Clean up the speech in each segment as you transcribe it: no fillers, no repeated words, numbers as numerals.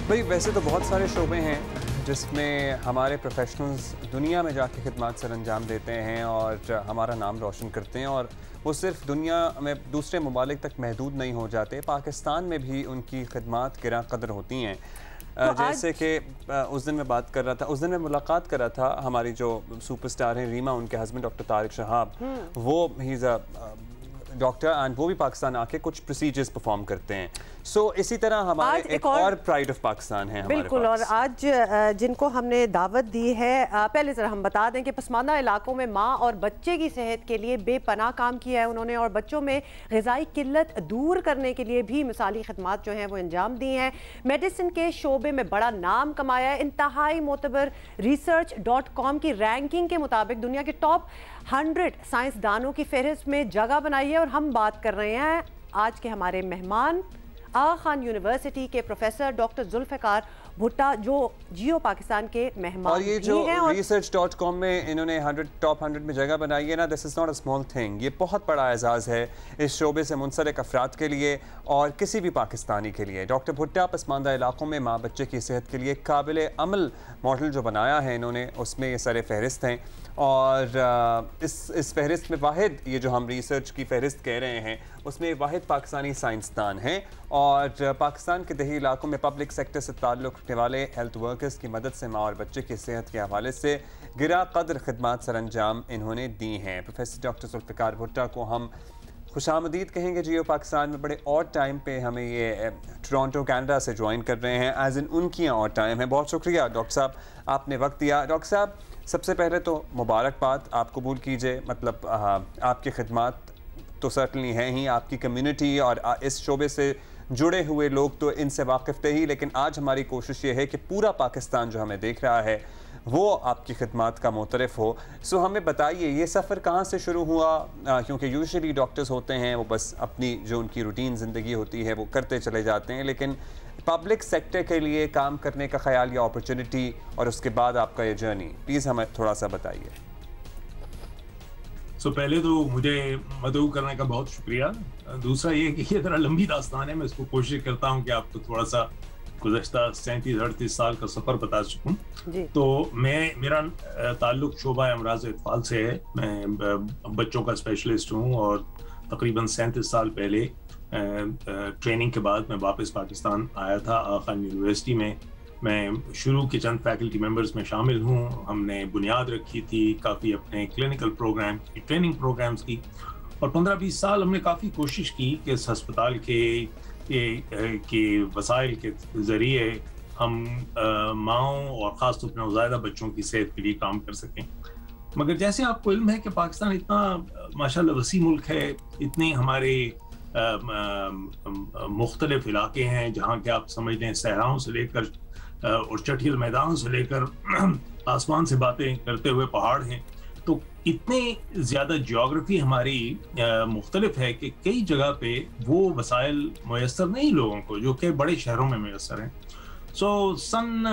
بھئی ویسے تو بہت سارے شعبے ہیں جس میں ہمارے پروفیشنلز دنیا میں جا کے خدمات سر انجام دیتے ہیں اور ہمارا نام روشن کرتے ہیں، اور وہ صرف دنیا میں دوسرے ممالک تک محدود نہیں ہو جاتے، پاکستان میں بھی ان کی خدمات گراں قدر ہوتی ہیں۔ جیسے کہ اس دن میں بات کر رہا تھا، اس دن میں ملاقات کر رہا تھا ہماری جو سپر سٹار ہیں ریما، ان کے ہسبینڈ ڈاکٹر طارق شہاب، وہ ہیز اے ڈاکٹر اینڈ وہ بھی پاکستان آ کے کچھ پروسیجرز پرفارم کرتے ہیں۔ سو اسی طرح ہمارے ایک اور پرائڈ آف پاکستان ہے ہمارے بالکل، اور آج جن کو ہم نے دعوت دی ہے، پہلے ذرا ہم بتا دیں کہ پسماندہ علاقوں میں ماں اور بچے کی صحت کے لیے بے پناہ کام کیا ہے انہوں نے، اور بچوں میں غذائی قلت دور کرنے کے لیے بھی مثالی خدمات جو ہیں وہ انجام دی ہیں۔ میڈیسن کے شعبے میں بڑا نام کمایا ہے۔ انتہائی معتبر research.com کی رینکنگ کے مطابق دنیا کے ٹاپ 100 سائنسدانوں کی فہرست میں جگہ بنائی ہے، اور ہم بات کر رہے ہیں آج کے ہمارے مہمان آغا خان یونیورسٹی کے پروفیسر ڈاکٹر ذوالفقار بھٹا، جو جیو پاکستان کے مہمان اور یہ جو research.com میں انہوں نے ٹاپ 100 میں جگہ بنائی ہے نا، this is not a small thing, یہ بہت بڑا اعزاز ہے اس شعبے سے منسلک افراد کے لیے اور کسی بھی پاکستانی کے لیے۔ ڈاکٹر بھٹا پسماندہ علاقوں میں ماں بچے کی صحت کے لیے قابل عمل ماڈل جو بنایا ہے انہوں نے، اس میں یہ سر فہرست ہیں، اور اس فہرست میں واحد، یہ جو ہم ریسرچ کی فہرست کہہ رہے ہیں، اس میں واحد پاکستانی سائنسدان ہیں، اور پاکستان کے دیہی علاقوں میں پبلک سیکٹر سے تعلق رکھنے والے ہیلتھ ورکرز کی مدد سے ماں اور بچے کی صحت کے حوالے سے گراں قدر خدمات سر انجام انہوں نے دی ہیں۔ پروفیسر ڈاکٹر ذوالفقار بھٹا کو ہم خوش آمدید کہیں گے جیو پاکستان میں۔ بڑے اور ٹائم پہ ہمیں یہ ٹورانٹو کینیڈا سے جوائن کر رہے ہیں، ایز ان کی اور ٹائم ہے۔ بہت شکریہ ڈاکٹر صاحب، آپ نے وقت دیا۔ ڈاکٹر صاحب سب سے پہلے تو مبارکباد آپ قبول کیجئے، مطلب آپ کی خدمات تو سرٹنلی ہیں ہی، آپ کی کمیونٹی اور اس شعبے سے جڑے ہوئے لوگ تو ان سے واقف تھے ہی، لیکن آج ہماری کوشش یہ ہے کہ پورا پاکستان جو ہمیں دیکھ رہا ہے وہ آپ کی خدمات کا معترف ہو۔ سو ہمیں بتائیے یہ سفر کہاں سے شروع ہوا، کیونکہ یوزلی ڈاکٹرز ہوتے ہیں وہ بس اپنی جو ان کی روٹین زندگی ہوتی ہے وہ کرتے چلے جاتے ہیں، لیکن پبلک سیکٹر کے لیے کام کرنے کا خیال یا اپرچونٹی، اور اس کے بعد آپ کا یہ جرنی، پلیز ہمیں تھوڑا سا بتائیے۔ پہلے تو مجھے مدعو کرنے کا بہت شکریہ۔ دوسرا یہ کہ یہ ذرا لمبی داستان ہے، میں اس کو کوشش کرتا ہوں کہ آپ کو تھوڑا سا گزشتہ 37-38 سال کا سفر بتا سکوں۔ تو میرا تعلق شعبہ امراض اطفال سے ہے، میں بچوں کا اسپیشلسٹ ہوں، اور تقریباً 37 سال پہلے ٹریننگ کے بعد میں واپس پاکستان آیا تھا آغا خان یونیورسٹی میں۔ میں شروع کے چند فیکلٹی ممبرز میں شامل ہوں، ہم نے بنیاد رکھی تھی کافی اپنے کلینکل پروگرام کی، ٹریننگ پروگرامز کی، اور 15-20 سال ہم نے کافی کوشش کی کہ اس ہسپتال کے وسائل کے ذریعے ہم ماؤں اور خاص طور پر نوزائیدہ بچوں کی صحت کے لیے کام کر سکیں۔ مگر جیسے آپ کو علم ہے کہ پاکستان اتنا ماشاءاللہ وسیع ملک ہے، اتنے ہمارے مختلف علاقے ہیں جہاں کہ آپ سمجھ لیں صحراؤں سے لے کر اور چٹھیل میدانوں سے لے کر آسمان سے باتیں کرتے ہوئے پہاڑ ہیں، تو اتنے زیادہ جیوگرافی ہماری مختلف ہے کہ کئی جگہ پہ وہ وسائل میسر نہیں لوگوں کو جو کہ بڑے شہروں میں میسر ہیں۔ سن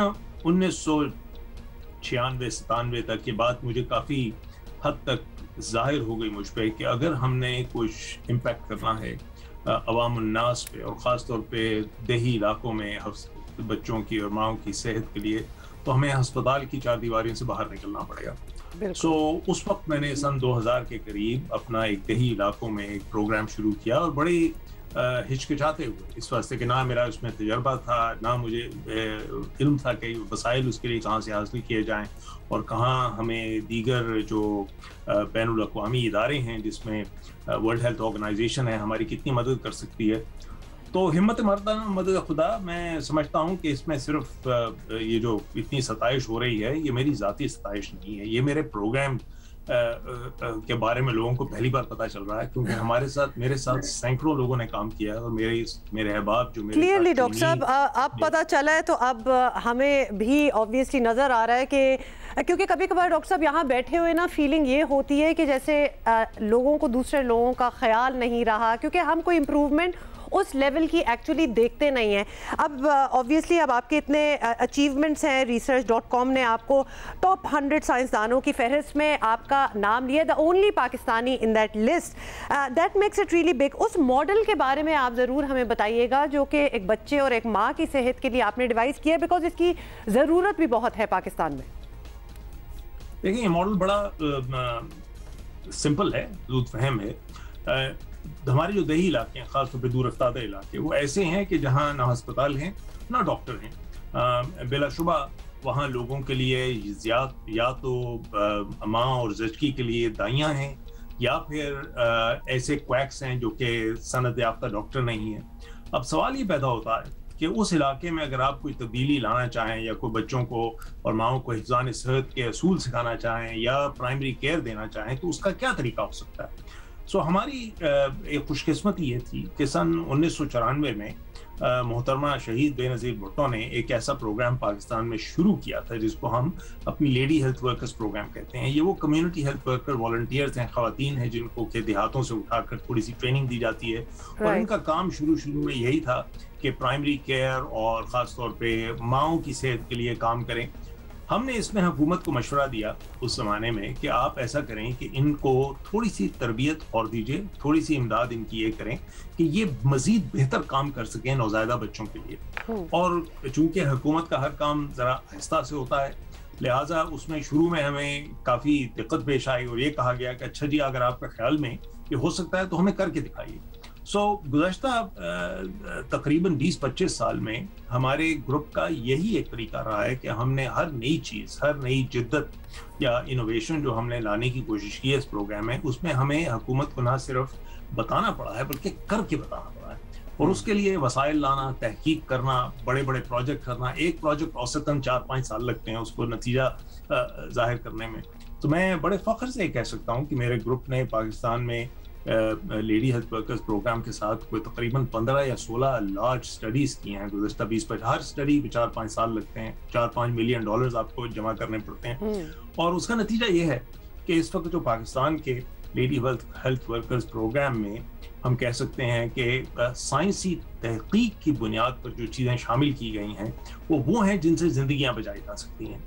1996-97 تک یہ بات مجھے کافی حد تک ظاہر ہو گئی مجھ پہ کہ اگر ہم نے کچھ امپیکٹ کرنا ہے عوام الناس پہ، اور خاص طور پہ دیہی علاقوں میں بچوں کی اور ماؤں کی صحت کے لیے، تو ہمیں ہسپتال کی چار دیواریوں سے باہر نکلنا پڑے گا۔ اس وقت میں نے سن 2000 کے قریب اپنا ایک دیہی علاقوں میں ایک پروگرام شروع کیا، اور بڑی ہچکچاتے ہوئے، اس واسطے کہ نہ میرا اس میں تجربہ تھا، نہ مجھے علم تھا کہ وسائل اس کے لیے کہاں سے حاصل کیے جائیں، اور کہاں ہمیں دیگر جو بین الاقوامی ادارے ہیں جس میں ورلڈ ہیلتھ آرگنائزیشن ہے ہماری کتنی مدد کر سکتی ہے۔ تو ہمت مردانہ مدد خدا، میں سمجھتا ہوں کہ اس میں صرف یہ جو اتنی ستائش ہو رہی ہے یہ میری ذاتی ستائش نہیں ہے، یہ میرے پروگرام کے بارے میں لوگوں کو پہلی بار پتہ چل رہا ہے، کیونکہ میرے ساتھ سینکڑوں لوگوں نے کام کیا ہے، اور میرے احباب جو میرے کلیئرلی ڈاکٹر صاحب اب پتہ چلا ہے، تو اب ہمیں بھی آبویسلی نظر آ رہا ہے کہ کیونکہ کبھی کبھار ڈاکٹر صاحب یہاں بیٹھے ہوئے نا فیلنگ یہ ہوتی ہے کہ جیسے لوگوں کو دوسرے لوگوں کا خیال نہیں رہا، کیونکہ ہم کوئی امپروومنٹ उस लेवल की एक्चुअली देखते नहीं हैं। अब ऑब्वियसली अब आपके इतने अचीवमेंट्स हैं, research.com ने आपको टॉप 100 साइंसदानों की फहरिस्त में आपका नाम लिया, the only Pakistani in that list, that makes it really big. उस मॉडल के बारे में आप ज़रूर हमें बताइएगा जो कि एक बच्चे और एक माँ की सेहत के लिए आपने डिवाइस किया, बिकॉज इसकी ज़रूरत भी बहुत है पाकिस्तान में। देखिए, ये मॉडल बड़ा सिंपल है, दूध फहम है। हमारे जो देही इलाके हैं, खासतौर पर दूर अफ्तादा इलाके, वो ऐसे हैं कि जहाँ ना अस्पताल हैं ना डॉक्टर हैं। बिलाशुबा वहाँ लोगों के लिए या तो माँ और जचकी के लिए दाइयाँ हैं, या फिर ऐसे क्वैक्स हैं जो कि सनद याफ्ता डॉक्टर नहीं है। अब सवाल ये पैदा होता है कि उस इलाके में अगर आप कोई तब्दीली लाना चाहें, या कोई बच्चों को और माओं को हिफ्ज़ान सेहत के असूल सिखाना चाहें, या प्राइमरी केयर देना चाहें, तो उसका क्या तरीका हो सकता है। सो हमारी एक खुशकिस्मती ये थी कि सन 1994 में मोहतरमा शहीद बेनज़ीर भुट्टो ने एक ऐसा प्रोग्राम पाकिस्तान में शुरू किया था जिसको हम अपनी लेडी हेल्थ वर्कर्स प्रोग्राम कहते हैं। ये वो कम्युनिटी हेल्थ वर्कर वॉलंटियर्स हैं, ख़वातीन हैं, जिनको के देहातों से उठाकर थोड़ी सी ट्रेनिंग दी जाती है, और इनका काम शुरू में यही था कि प्राइमरी केयर और ख़ास तौर पे माओं की सेहत के लिए काम करें। हमने इसमें हुकूमत को मशवरा दिया उस ज़माने में कि आप ऐसा करें कि इनको थोड़ी सी तरबियत और दीजिए, थोड़ी सी इमदाद इनकी ये करें कि ये मज़ीद बेहतर काम कर सकें नौज़ायदा बच्चों के लिए। और चूँकि हुकूमत का हर काम ज़रा आहिस्ता से होता है, लिहाजा उसमें शुरू में हमें काफ़ी दिक्कत पेश आई, और ये कहा गया कि अच्छा जी, अगर आपका ख्याल में ये हो सकता है तो हमें करके दिखाइए। गुज़श्ता तकरीबन 20-25 साल में हमारे ग्रुप का यही एक तरीका रहा है कि हमने हर नई चीज़, हर नई जिद्दत या इनोवेशन जो हमने लाने की कोशिश की है इस प्रोग्राम में, उसमें हमें हुकूमत को ना सिर्फ बताना पड़ा है बल्कि करके बताना पड़ा है। और उसके लिए वसाइल लाना, तहकीक करना, बड़े बड़े प्रोजेक्ट करना। एक प्रोजेक्ट औसतन 4-5 साल लगते हैं उसको नतीजा जाहिर करने में। तो मैं बड़े फ़ख्र से कह सकता हूँ कि मेरे ग्रुप ने पाकिस्तान में लेडी हेल्थ वर्कर्स प्रोग्राम के साथ कोई तकरीबन 15 या 16 लार्ज स्टडीज़ की हैं गुज़श्ता 20-25। हर स्टडी में 4-5 साल लगते हैं, $4-5 मिलियन आपको जमा करने पड़ते हैं। और उसका नतीजा ये है कि इस वक्त जो पाकिस्तान के लेडी हेल्थ वर्कर्स प्रोग्राम में हम कह सकते हैं कि साइंसी तहकीक की बुनियाद पर जो चीज़ें शामिल की गई हैं वो हैं जिनसे ज़िंदगियाँ बचाई जा सकती हैं।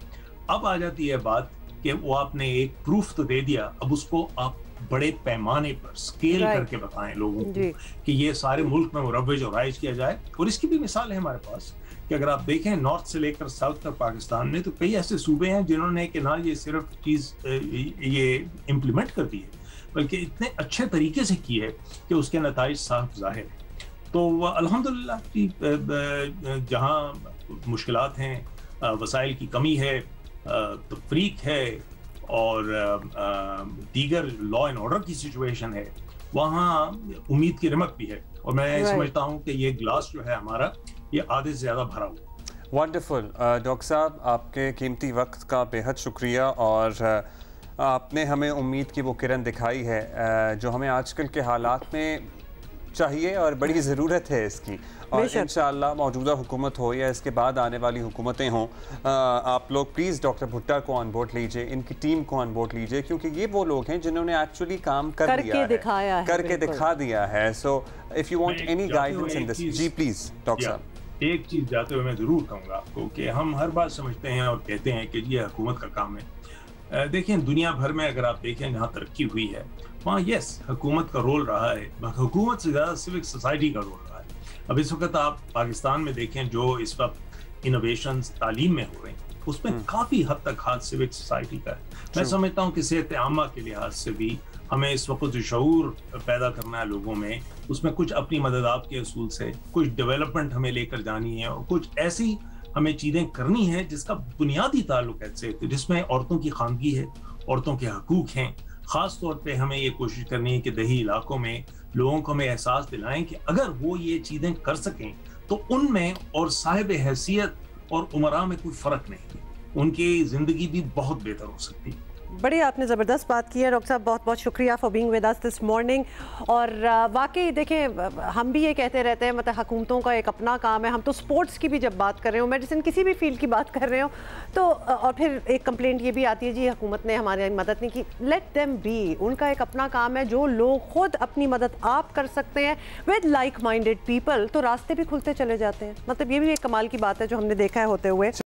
अब आ जाती है बात कि वो आपने एक प्रूफ तो दे दिया, अब उसको आप बड़े पैमाने पर स्केल करके बताएं लोगों को कि ये सारे मुल्क में मुरव्वज और राइज किया जाए। और इसकी भी मिसाल है हमारे पास कि अगर आप देखें नॉर्थ से लेकर साउथ तक पाकिस्तान में, तो कई ऐसे सूबे हैं जिन्होंने कि ना ये सिर्फ चीज़ ये इम्प्लीमेंट कर दी है, बल्कि इतने अच्छे तरीके से की है कि उसके नताइज साफ जाहिर है। तो अल्हम्दुलिल्लाह की जहाँ मुश्किलात हैं, वसाइल की कमी है, तफरीक है, और दीगर लॉ एंड ऑर्डर की सिचुएशन है, वहाँ उम्मीद की रमक भी है। और मैं समझता हूँ कि ये ग्लास जो है हमारा, ये आधे से ज़्यादा भरा हुआ। वंडरफुल डॉक्टर साहब, आपके कीमती वक्त का बेहद शुक्रिया, और आपने हमें उम्मीद की वो किरण दिखाई है जो हमें आजकल के हालात में चाहिए और बड़ी ज़रूरत है इसकी। और इंशाअल्लाह मौजूदा हुकूमत हो या इसके बाद आने वाली हुकूमतें हों, आप लोग प्लीज़ डॉक्टर भुट्टा को ऑन बोर्ड लीजिए, इनकी टीम को ऑन बोर्ड लीजिए, क्योंकि ये वो लोग हैं जिन्होंने एक्चुअली काम करके दिखा दिया है। So if you want any guidance in this, जी प्लीज़ डॉक्टर साहब। एक चीज़ जाते हुए मैं ज़रूर कहूँगा आपको कि हम हर बात समझते हैं और कहते हैं कि ये हुकूमत का काम है। देखें, दुनिया भर में अगर आप देखें जहाँ तरक्की हुई है, वहाँ यस हुकूमत का रोल रहा है, हुकूमत से ज़्यादा सिविक सोसाइटी का रोल रहा है। अब इस वक्त आप पाकिस्तान में देखें जो इस वक्त इनोवेशंस तालीम में हो रहे हैं, उसमें काफ़ी हद तक हाथ सिविक सोसाइटी का है। मैं समझता हूँ कि सेहत आमा के लिहाज से भी हमें इस वक्त जो शऊर पैदा करना है लोगों में, उसमें कुछ अपनी मदद आपके असूल से, कुछ डेवलपमेंट हमें लेकर जानी है, और कुछ ऐसी हमें चीज़ें करनी है जिसका बुनियादी ताल्लुक है, जिसमें औरतों की खानगी है, औरतों के हकूक़ हैं। ख़ास तौर पे हमें ये कोशिश करनी है कि देही इलाकों में लोगों को हमें एहसास दिलाएं कि अगर वो ये चीज़ें कर सकें तो उनमें और साहिब हैसियत और उमरा में कोई फ़र्क नहीं है, उनकी ज़िंदगी भी बहुत बेहतर हो सकती है। बड़ी आपने ज़बरदस्त बात की है डॉक्टर साहब, बहुत बहुत शुक्रिया for being with us this morning. और वाकई देखें, हम भी ये कहते रहते हैं, मतलब हुकूमतों का एक अपना काम है। हम तो स्पोर्ट्स की भी जब बात कर रहे हो, मेडिसिन किसी भी फील्ड की बात कर रहे हो तो, और फिर एक कंप्लेंट ये भी आती है जी हुकूमत ने हमारी मदद नहीं की। लेट देम बी, उनका एक अपना काम है। जो लोग खुद अपनी मदद आप कर सकते हैं विद लाइक माइंडेड पीपल, तो रास्ते भी खुलते चले जाते हैं। मतलब ये भी एक कमाल की बात है जो हमने देखा है होते हुए।